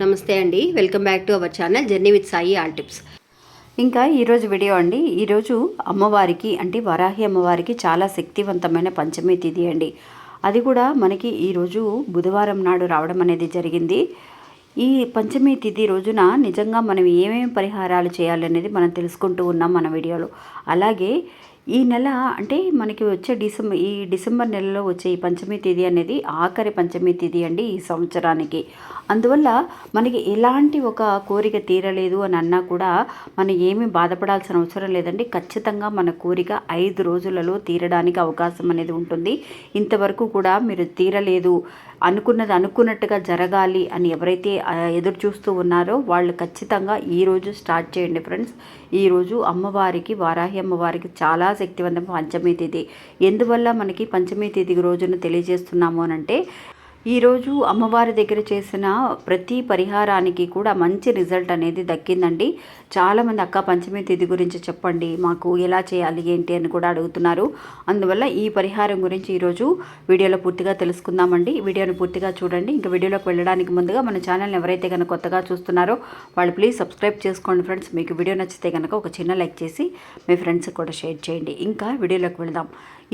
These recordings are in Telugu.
నమస్తే అండి, welcome back to our channel journey with Sai all tips. ఇంకా ఈరోజు వీడియో అండి. ఈరోజు అమ్మవారికి అంటే వరాహి అమ్మవారికి చాలా శక్తివంతమైన పంచమి తిథి అండి. అది కూడా మనకి ఈరోజు బుధవారం నాడు రావడం అనేది జరిగింది. ఈ పంచమి తిథి రోజున నిజంగా మనం ఏమేమి పరిహారాలు చేయాలనేది మనం తెలుసుకుంటూ ఉన్నాం మన వీడియోలో. అలాగే ఈ నెల అంటే మనకి వచ్చే డిసెంబర్ నెలలో వచ్చే ఈ పంచమి తిథి అనేది ఆఖరి పంచమి తిథి అండి ఈ సంవత్సరానికి. అందువల్ల మనకి ఎలాంటి ఒక కోరిక తీరలేదు అని అన్నా కూడా మనం ఏమీ బాధపడాల్సిన అవసరం లేదండి. ఖచ్చితంగా మన కోరిక 5 రోజులలో తీరడానికి అవకాశం అనేది ఉంటుంది. ఇంతవరకు కూడా మీరు తీరలేదు, అనుకున్నది అనుకున్నట్టుగా జరగాలి అని ఎవరైతే ఎదురు చూస్తూ ఉన్నారో వాళ్ళు ఖచ్చితంగా ఈరోజు స్టార్ట్ చేయండి ఫ్రెండ్స్. ఈరోజు అమ్మవారికి, వారాహి అమ్మవారికి చాలా శక్తివంతం పంచమి తిథి. ఎందువల్ల మనకి పంచమి తిథి రోజున తెలియజేస్తున్నాము అనంటే, ఈరోజు అమ్మవారి దగ్గర చేసిన ప్రతి పరిహారానికి కూడా మంచి రిజల్ట్ అనేది దక్కిందండి. చాలామంది అక్క పంచమి తిథి గురించి చెప్పండి, మాకు ఎలా చేయాలి ఏంటి అని కూడా అడుగుతున్నారు. అందువల్ల ఈ పరిహారం గురించి ఈరోజు వీడియోలో పూర్తిగా తెలుసుకుందామండి. వీడియోని పూర్తిగా చూడండి. ఇంకా వీడియోలోకి వెళ్ళడానికి ముందుగా మన ఛానల్ని ఎవరైతే కనుక కొత్తగా చూస్తున్నారో వాళ్ళు ప్లీజ్ సబ్స్క్రైబ్ చేసుకోండి ఫ్రెండ్స్. మీకు వీడియో నచ్చితే కనుక ఒక చిన్న లైక్ చేసి మీ ఫ్రెండ్స్కి కూడా షేర్ చేయండి. ఇంకా వీడియోలోకి వెళదాం.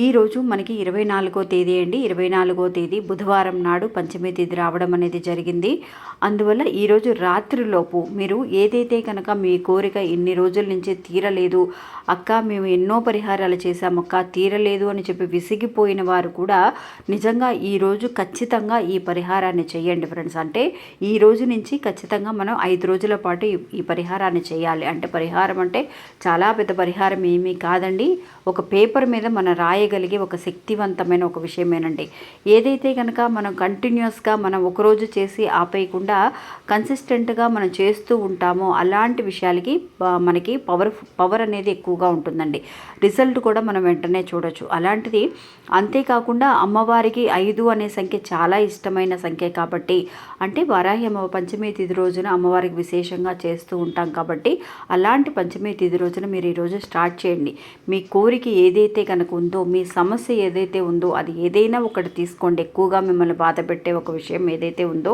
ఈరోజు మనకి 24వ తేదీ అండి. 24వ తేదీ బుధవారం నాడు పంచమి తిథి రావడం అనేది జరిగింది. అందువల్ల ఈరోజు రాత్రిలోపు మీరు ఏదైతే కనుక మీ కోరిక ఇన్ని రోజుల నుంచి తీరలేదు, అక్క మేము ఎన్నో పరిహారాలు చేశామక్క తీరలేదు అని చెప్పి విసిగిపోయిన వారు కూడా నిజంగా ఈరోజు ఖచ్చితంగా ఈ పరిహారాన్ని చేయండి ఫ్రెండ్స్. అంటే ఈ రోజు నుంచి ఖచ్చితంగా మనం 5 రోజుల పాటు ఈ పరిహారాన్ని చేయాలి. అంటే పరిహారం అంటే చాలా పెద్ద పరిహారం ఏమీ కాదండి. ఒక పేపర్ మీద మనం రాయగలిగే ఒక శక్తివంతమైన ఒక విషయమేనండి. ఏదైతే కనుక మనం కంటిన్యూస్గా మనం ఒకరోజు చేసి ఆపేయకుండా కన్సిస్టెంట్గా మనం చేస్తూ ఉంటామో అలాంటి విషయాలకి మనకి పవర్ అనేది ఎక్కువగా ఉంటుందండి. రిజల్ట్ కూడా మనం వెంటనే చూడొచ్చు. అలాంటిది అంతేకాకుండా అమ్మవారికి 5 అనే సంఖ్య చాలా ఇష్టమైన సంఖ్య కాబట్టి, అంటే వారాహి అమ్మ పంచమి తిథి రోజున అమ్మవారికి విశేషంగా చేస్తూ ఉంటాం కాబట్టి అలాంటి పంచమి తిథి రోజున మీరు ఈరోజు స్టార్ట్ చేయండి. మీ కోరిక ఏదైతే కనుక ఉందో, మీ సమస్య ఏదైతే ఉందో అది ఏదైనా ఒకటి తీసుకోండి. ఎక్కువగా మిమ్మల్ని బాధ పెట్టే ఒక విషయం ఏదైతే ఉందో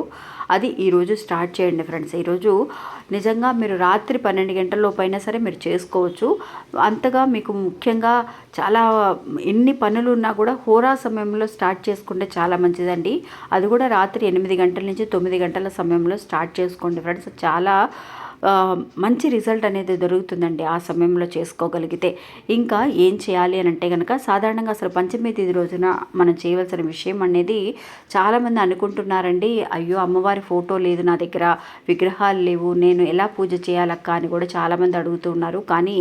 అది ఈరోజు స్టార్ట్ చేయండి ఫ్రెండ్స్. ఈరోజు నిజంగా మీరు రాత్రి 12 గంటల లోపైనా సరే మీరు చేసుకోవచ్చు. అంతగా మీకు ముఖ్యంగా చాలా ఎన్ని పనులు ఉన్నా కూడా హోరా సమయంలో స్టార్ట్ చేసుకుంటే చాలా మంచిదండి. అది కూడా రాత్రి 8 గంటల నుంచి 9 గంటల సమయంలో స్టార్ట్ చేసుకోండి ఫ్రెండ్స్. చాలా మంచి రిజల్ట్ అనేది దొరుకుతుందండి ఆ సమయంలో చేసుకోగలిగితే. ఇంకా ఏం చేయాలి అని అంటే కనుక సాధారణంగా అసలు పంచమి తిథి రోజున మనం చేయవలసిన విషయం అనేది చాలామంది అనుకుంటున్నారండి, అయ్యో అమ్మవారి ఫోటో లేదు నా దగ్గర, విగ్రహాలు లేవు, నేను ఎలా పూజ చేయాలక్క అని కూడా చాలామంది అడుగుతున్నారు. కానీ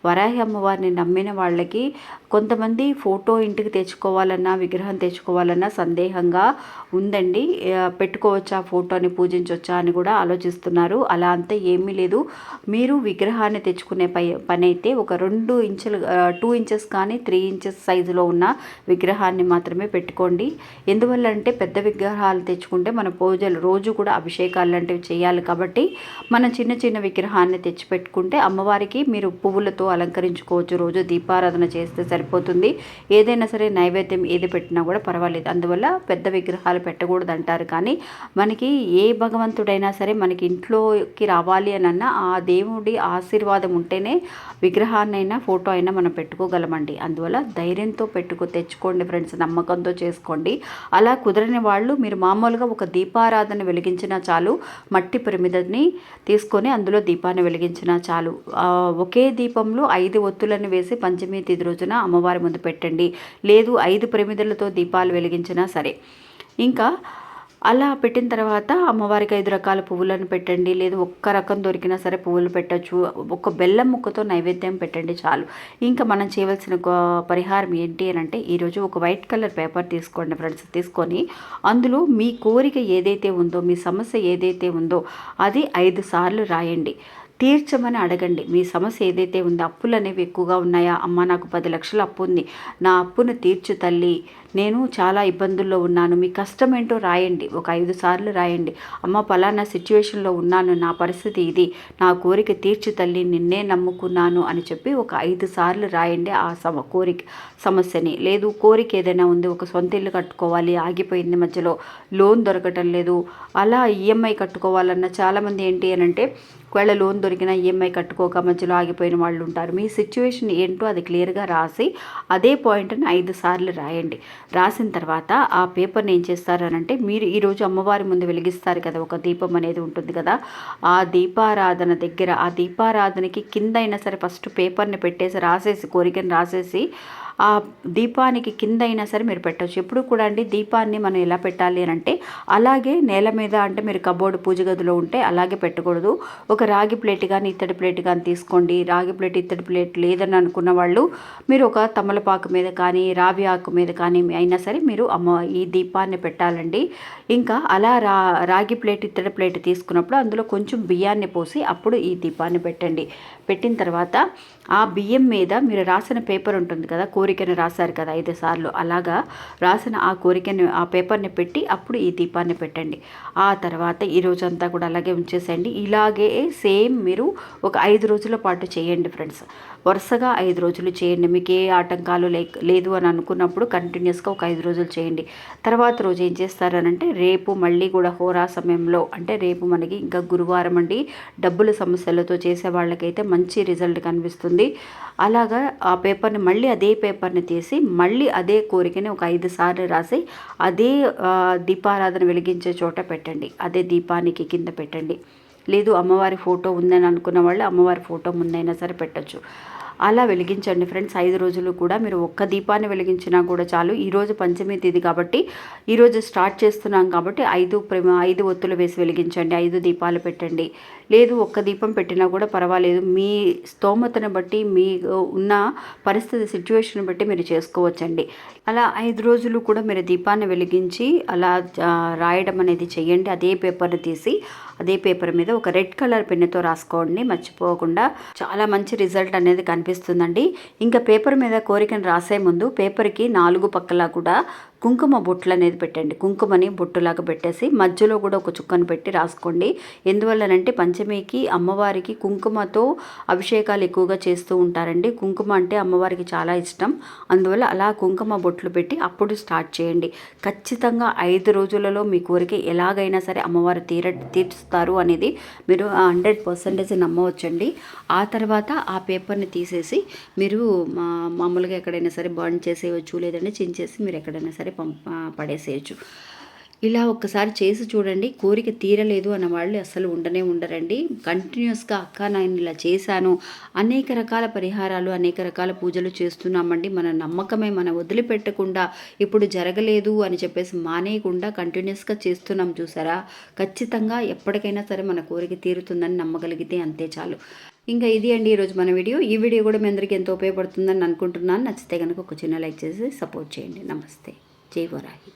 వరాహి అమ్మవారిని నమ్మిన వాళ్ళకి కొంతమంది ఫోటో ఇంటికి తెచ్చుకోవాలన్నా విగ్రహం తెచ్చుకోవాలన్నా సందేహంగా ఉందండి. పెట్టుకోవచ్చా ఫోటోని, పూజించవచ్చా అని కూడా ఆలోచిస్తున్నారు. అలా అంతా ఏమీ లేదు. మీరు విగ్రహాన్ని తెచ్చుకునే పని అయితే ఒక 2 ఇంచులు 2 ఇంచెస్ కానీ 3 ఇంచెస్ సైజులో ఉన్న విగ్రహాన్ని మాత్రమే పెట్టుకోండి. ఎందువల్ల అంటే పెద్ద విగ్రహాలు తెచ్చుకుంటే మన పూజలు రోజు కూడా అభిషేకాలు లాంటివి చేయాలి కాబట్టి మనం చిన్న చిన్న విగ్రహాన్ని తెచ్చి పెట్టుకుంటే అమ్మవారికి మీరు పువ్వులతో అలంకరించుకోవచ్చు. రోజు దీపారాధన చేస్తే సరిపోతుంది. ఏదైనా సరే నైవేద్యం ఏది పెట్టినా కూడా పర్వాలేదు. అందువల్ల పెద్ద విగ్రహాలు పెట్టకూడదు అంటారు. కానీ మనకి ఏ భగవంతుడైనా సరే మనకి ఇంట్లోకి రావాలి అని అన్నా ఆ దేవుడి ఆశీర్వాదం ఉంటేనే విగ్రహాన్నైనా ఫోటో అయినా మనం పెట్టుకోగలమండి. అందువల్ల ధైర్యంతో తెచ్చుకోండి ఫ్రెండ్స్, నమ్మకంతో చేసుకోండి. అలా కుదరని వాళ్ళు మీరు మామూలుగా ఒక దీపారాధన వెలిగించినా చాలు, మట్టి ప్రమిదని తీసుకొని అందులో దీపాన్ని వెలిగించినా చాలు. ఒకే దీపంలో 5 ఒత్తులను వేసి పంచమి తిథి రోజున అమ్మవారి ముందు పెట్టండి. లేదు 5 ప్రమిదలతో దీపాలు వెలిగించినా సరే. ఇంకా అలా పెట్టిన తర్వాత అమ్మవారికి 5 రకాల పువ్వులను పెట్టండి. లేదు ఒక్క రకం దొరికినా సరే పువ్వులు పెట్టచ్చు. ఒక బెల్లం ముక్కతో నైవేద్యం పెట్టండి చాలు. ఇంకా మనం చేయవలసిన పరిహారం ఏంటి అని అంటే ఈరోజు ఒక వైట్ కలర్ పేపర్ తీసుకోండి ఫ్రెండ్స్. తీసుకొని అందులో మీ కోరిక ఏదైతే ఉందో, మీ సమస్య ఏదైతే ఉందో అది 5 సార్లు రాయండి. తీర్చమని అడగండి. మీ సమస్య ఏదైతే ఉందో, అప్పులు అనేవి ఎక్కువగా ఉన్నాయా, అమ్మ నాకు 10 లక్షల అప్పు ఉంది, నా అప్పును తీర్చు తల్లి, నేను చాలా ఇబ్బందుల్లో ఉన్నాను, మీ కష్టం ఏంటో రాయండి. ఒక 5 సార్లు రాయండి. అమ్మ పలానా సిచ్యువేషన్లో ఉన్నాను, నా పరిస్థితి ఇది, నా కోరిక తీర్చు తల్లి, నిన్నే నమ్ముకున్నాను అని చెప్పి ఒక 5 సార్లు రాయండి ఆ కోరిక సమస్యని. లేదు కోరిక ఏదైనా ఉంది, ఒక సొంత ఇల్లు కట్టుకోవాలి, ఆగిపోయింది మధ్యలో, లోన్ దొరకటం లేదు, అలా ఈఎంఐ కట్టుకోవాలన్న చాలామంది ఏంటి అని అంటే ఒకవేళ లోన్ దొరికినా ఈఎంఐ కట్టుకోక మధ్యలో ఆగిపోయిన వాళ్ళు ఉంటారు. మీ సిచ్యువేషన్ ఏంటో అది క్లియర్గా రాసి అదే పాయింట్ని 5 సార్లు రాయండి. రాసిన తర్వాత ఆ పేపర్ని ఏం చేస్తారనంటే, మీరు ఈరోజు అమ్మవారి ముందు వెలిగిస్తారు కదా, ఒక దీపం అనేది ఉంటుంది కదా, ఆ దీపారాధన దగ్గర, ఆ దీపారాధనకి కింద అయినా సరే ఫస్ట్ పేపర్ని పెట్టేసి రాసేసి, కోరికను రాసేసి ఆ దీపానికి కింద అయినా సరే మీరు పెట్టవచ్చు. ఎప్పుడు కూడా అండి దీపాన్ని మనం ఎలా పెట్టాలి అని అంటే, అలాగే నేల మీద, అంటే మీరు కబోర్డు పూజ గదిలో ఉంటే అలాగే పెట్టకూడదు. ఒక రాగి ప్లేట్ కానీ ఇత్తడి ప్లేట్ కానీ తీసుకోండి. రాగి ప్లేట్ ఇత్తడి ప్లేట్ లేదని అనుకున్న వాళ్ళు మీరు ఒక తమలపాకు మీద కానీ రావి ఆకు మీద కానీ అయినా సరే మీరు ఈ దీపాన్ని పెట్టాలండి. ఇంకా అలా రాగి ప్లేట్ ఇత్తడి ప్లేట్ తీసుకున్నప్పుడు అందులో కొంచెం బియ్యాన్ని పోసి అప్పుడు ఈ దీపాన్ని పెట్టండి. పెట్టిన తర్వాత ఆ బియ్యం మీద మీరు రాసిన పేపర్ ఉంటుంది కదా, కోరికను రాశారు కదా 5 సార్లు, అలాగా రాసిన ఆ కోరికని, ఆ పేపర్ని పెట్టి అప్పుడు ఈ దీపాన్ని పెట్టండి. ఆ తర్వాత ఈ రోజంతా కూడా అలాగే ఉంచేసేయండి. ఇలాగే సేమ్ మీరు ఒక 5 రోజుల పాటు చేయండి ఫ్రెండ్స్. వరుసగా 5 రోజులు చేయండి. మీకు ఏ ఆటంకాలు లేదు అని అనుకున్నప్పుడు కంటిన్యూస్గా ఒక 5 రోజులు చేయండి. తర్వాత రోజు ఏం చేస్తారనంటే, రేపు మళ్ళీ కూడా హోరా సమయంలో, అంటే రేపు మనకి ఇంకా గురువారం అండి, డబ్బుల సమస్యలతో చేసే వాళ్ళకైతే మంచి రిజల్ట్ కనిపిస్తుంది. అలాగా ఆ పేపర్ని మళ్ళీ అదే పేపర్ని తీసి మళ్ళీ అదే కోరికని ఒక 5 సార్లు రాసి అదే దీపారాధన వెలిగించే చోట పెట్టండి. అదే దీపానికి కింద పెట్టండి. లేదు అమ్మవారి ఫోటో ఉందని అనుకున్న వాళ్ళు అమ్మవారి ఫోటో ముందైనా సరే పెట్టచ్చు. అలా వెలిగించండి ఫ్రెండ్స్. 5 రోజులు కూడా మీరు ఒక్క దీపాన్ని వెలిగించినా కూడా చాలు. ఈరోజు పంచమి తిథి కాబట్టి, ఈరోజు స్టార్ట్ చేస్తున్నాం కాబట్టి 5 ఒత్తులు వేసి వెలిగించండి. 5 దీపాలు పెట్టండి. లేదు ఒక్క దీపం పెట్టినా కూడా పర్వాలేదు. మీ స్తోమతను బట్టి, మీ ఉన్న పరిస్థితి సిచ్యువేషన్ బట్టి మీరు చేసుకోవచ్చండి. అలా 5 రోజులు కూడా మీరు దీపాన్ని వెలిగించి అలా రాయడం అనేది చెయ్యండి. అదే పేపర్ని తీసి అదే పేపర్ మీద ఒక రెడ్ కలర్ పెన్నుతో రాసుకోండి మర్చిపోకుండా. చాలా మంచి రిజల్ట్ అనేది కనిపిస్తుందండి. ఇంకా పేపర్ మీద కోరికను రాసే ముందు పేపర్కి 4 పక్కలా కూడా కుంకుమ బొట్లు అనేది పెట్టండి. కుంకుమని బొట్టులాగా పెట్టేసి మధ్యలో కూడా ఒక చుక్కను పెట్టి రాసుకోండి. ఎందువల్లనంటే పంచమికి అమ్మవారికి కుంకుమతో అభిషేకాలు ఎక్కువగా చేస్తూ ఉంటారండి. కుంకుమ అంటే అమ్మవారికి చాలా ఇష్టం. అందువల్ల అలా కుంకుమ బొట్లు పెట్టి అప్పుడు స్టార్ట్ చేయండి. ఖచ్చితంగా 5 రోజులలో మీ కోరిక ఎలాగైనా సరే అమ్మవారు తీర్చుతారు అనేది మీరు 100% నమ్మవచ్చండి. ఆ తర్వాత ఆ పేపర్ని తీసేసి మీరు మామూలుగా ఎక్కడైనా సరే బర్న్ చేసేయచ్చు, లేదంటే చించేసి మీరు ఎక్కడైనా సరే పడేసేయచ్చు. ఇలా ఒక్కసారి చేసి చూడండి. కోరిక తీరలేదు అన్న వాళ్ళు అసలు ఉండరండి. కంటిన్యూస్గా అక్క నేను ఇలా చేశాను, అనేక రకాల పరిహారాలు, అనేక రకాల పూజలు చేస్తున్నామండి. మన నమ్మకమే, మనం వదిలిపెట్టకుండా, ఇప్పుడు జరగలేదు అని చెప్పేసి మానేయకుండా కంటిన్యూస్గా చేస్తున్నాం చూసారా. ఖచ్చితంగా ఎప్పటికైనా సరే మన కోరిక తీరుతుందని నమ్మగలిగితే అంతే చాలు. ఇంకా ఇది అండి ఈరోజు మన వీడియో. ఈ వీడియో కూడా మీ అందరికీ ఎంతో ఉపయోగపడుతుందని అనుకుంటున్నాను. నచ్చితే కనుక ఒక చిన్న లైక్ చేసి సపోర్ట్ చేయండి. నమస్తే. జై వరాహి.